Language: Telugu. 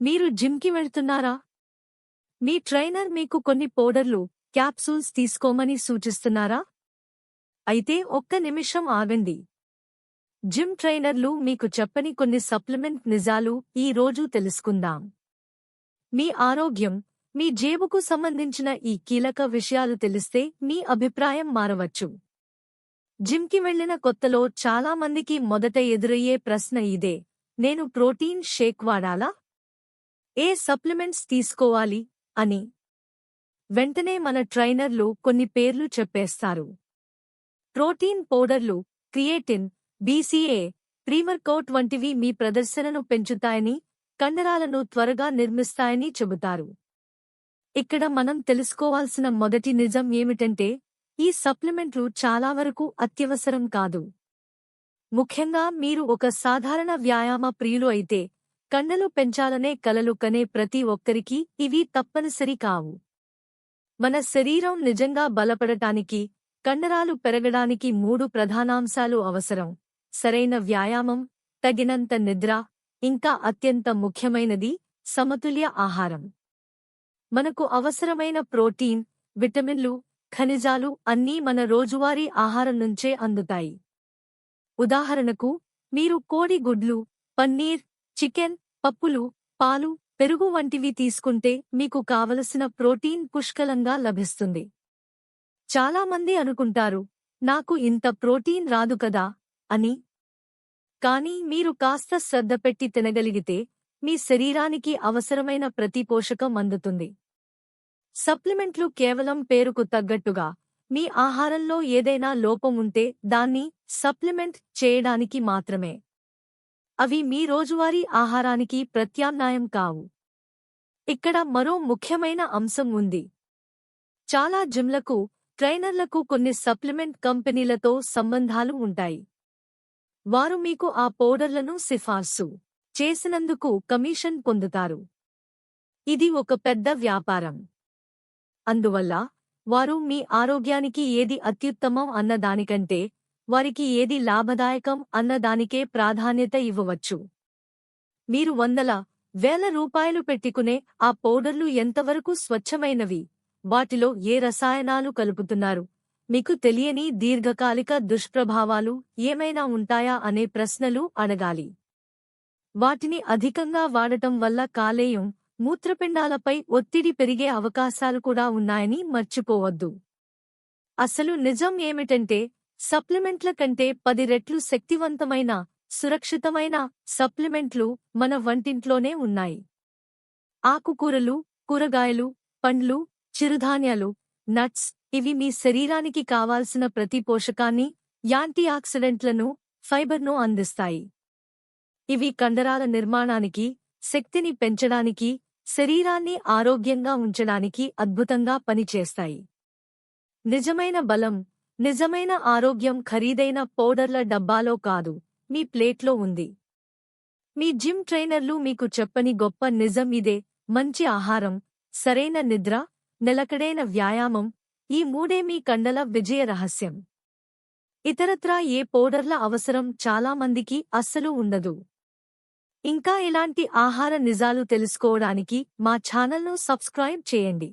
మీరు జిమ్‌కి వెళ్తున్నారా? మీ ట్రైనర్ మీకు కొన్ని పౌడర్లు, క్యాప్సూల్స్ తీసుకోమని సూచిస్తున్నారా? అయితే ఒక్క నిమిషం ఆగండి. జిమ్ ట్రైనర్లు మీకు చెప్పని కొన్ని సప్లిమెంట్ నిజాలు ఈ రోజు తెలుసుకుందాం. మీ ఆరోగ్యం, మీ జేబుకు సంబంధించిన ఈ కీలక విషయాలు తెలిస్తే మీ అభిప్రాయం మారవచ్చు. జిమ్‌కి వెళ్లిన కొత్తలో చాలా మందికి మొదట ఎదురయ్యే ప్రశ్న ఇదే: నేను ప్రోటీన్ షేక్ వాడాలా? ఏ సప్లిమెంట్స్ తీసుకోవాలి అని. వెంటనే మన ట్రైనర్లు కొన్ని పేర్లు చెప్పేస్తారు. ప్రోటీన్ పౌడర్లు, క్రియేటిన్, బీసీఏ, ప్రీవర్కౌట్ వంటివి మీ ప్రదర్శనను పెంచుతాయని, కండరాలను త్వరగా నిర్మిస్తాయని చెబుతారు. ఇక్కడ మనం తెలుసుకోవాల్సిన మొదటి నిజం ఏమిటంటే, ఈ సప్లిమెంట్లు చాలా వరకు అత్యవసరం కాదు. ముఖ్యంగా మీరు ఒక సాధారణ వ్యాయామ ప్రియులు అయితే, కండలు పెంచాలనే కలలు కనే ప్రతి ఒక్కరికీ ఇవి తప్పనిసరి కావు. మన శరీరం నిజంగా బలపడటానికి, కండరాలు పెరగడానికి 3 ప్రధానాంశాలు అవసరం: సరైన వ్యాయామం, తగినంత నిద్ర, ఇంకా అత్యంత ముఖ్యమైనది సమతుల్య ఆహారం. మనకు అవసరమైన ప్రోటీన్, విటమిన్లు, ఖనిజాలు అన్నీ మన రోజువారీ ఆహారం నుంచే అందుతాయి. ఉదాహరణకు, మీరు కోడి గుడ్లు, పన్నీర్, చికెన్, పప్పులు, పాలు, పెరుగు వంటివి తీసుకుంటే మీకు కావలసిన ప్రోటీన్ పుష్కలంగా లభిస్తుంది. చాలామంది అనుకుంటారు, నాకు ఇంత ప్రోటీన్ రాదు కదా అని. కానీ మీరు కాస్త శ్రద్ధ పెట్టి తినగలిగితే, మీ శరీరానికి అవసరమైన ప్రతి పోషకం అందుతుంది. సప్లిమెంట్లు కేవలం పేరుకు తగ్గట్టుగా, మీ ఆహారంలో ఏదైనా లోపం ఉంటే దాన్ని సప్లిమెంట్ చేయడానికి మాత్రమే. అవి మీ రోజువారీ ఆహారానికి ప్రత్యామ్నాయం కావు. ఇక్కడ మరో ముఖ్యమైన అంశం ఉంది. చాలా జిమ్లకు, ట్రైనర్లకు కొన్ని సప్లిమెంట్ కంపెనీలతో సంబంధాలు ఉంటాయి. వారు మీకు ఆ పౌడర్లను సిఫార్సు చేసినందుకు కమిషన్ పొందుతారు. ఇది ఒక పెద్ద వ్యాపారం. అందువల్ల, వారు మీ ఆరోగ్యానికి ఏది అత్యుత్తమం అన్నదానికంటే, వారికి ఏది లాభదాయకం అన్నదానికే ప్రాధాన్యత ఇవ్వవచ్చు. మీరు వందల, వేల రూపాయలు పెట్టుకునే ఆ పౌడర్లు ఎంతవరకు స్వచ్ఛమైనవి, వాటిలో ఏ రసాయనాలు కలుపుతున్నారు, మీకు తెలియని దీర్ఘకాలిక దుష్ప్రభావాలు ఏమైనా ఉంటాయా అనే ప్రశ్నలు అడగాలి. వాటిని అధికంగా వాడటం వల్ల కాలేయం, మూత్రపిండాలపై ఒత్తిడి పెరిగే అవకాశాలు కూడా ఉన్నాయని మర్చిపోవద్దు. అసలు నిజం ఏమిటంటే, సప్లిమెంట్ల కంటే 10 రెట్లు శక్తివంతమైన, సురక్షితమైన సప్లిమెంట్లు మన వంటింట్లోనే ఉన్నాయి. ఆకుకూరలు, కూరగాయలు, పండ్లు, చిరుధాన్యాలు, నట్స్ ఇవి మీ శరీరానికి కావాల్సిన ప్రతి పోషకాన్ని, యాంటీఆక్సిడెంట్లను, ఫైబర్ను అందిస్తాయి. ఇవి కండరాల నిర్మాణానికి, శక్తిని పెంచడానికి, శరీరాన్ని ఆరోగ్యంగా ఉంచడానికి అద్భుతంగా పనిచేస్తాయి. నిజమైన బలం, నిజమైన ఆరోగ్యం ఖరీదైన పౌడర్ల డబ్బాలో కాదు, మీ ప్లేట్లో ఉంది. మీ జిమ్ ట్రైనర్లు మీకు చెప్పని గొప్ప నిజం ఇదే: మంచి ఆహారం, సరైన నిద్ర, నిలకడైన వ్యాయామం, ఈ 3 మీ కండల విజయ రహస్యం. ఇతరత్రా ఏ పౌడర్ల అవసరం చాలా మందికి అస్సలు ఉండదు. ఇంకా ఇలాంటి ఆహార నిజాలు తెలుసుకోవడానికి మా ఛానల్ను సబ్స్క్రైబ్ చేయండి.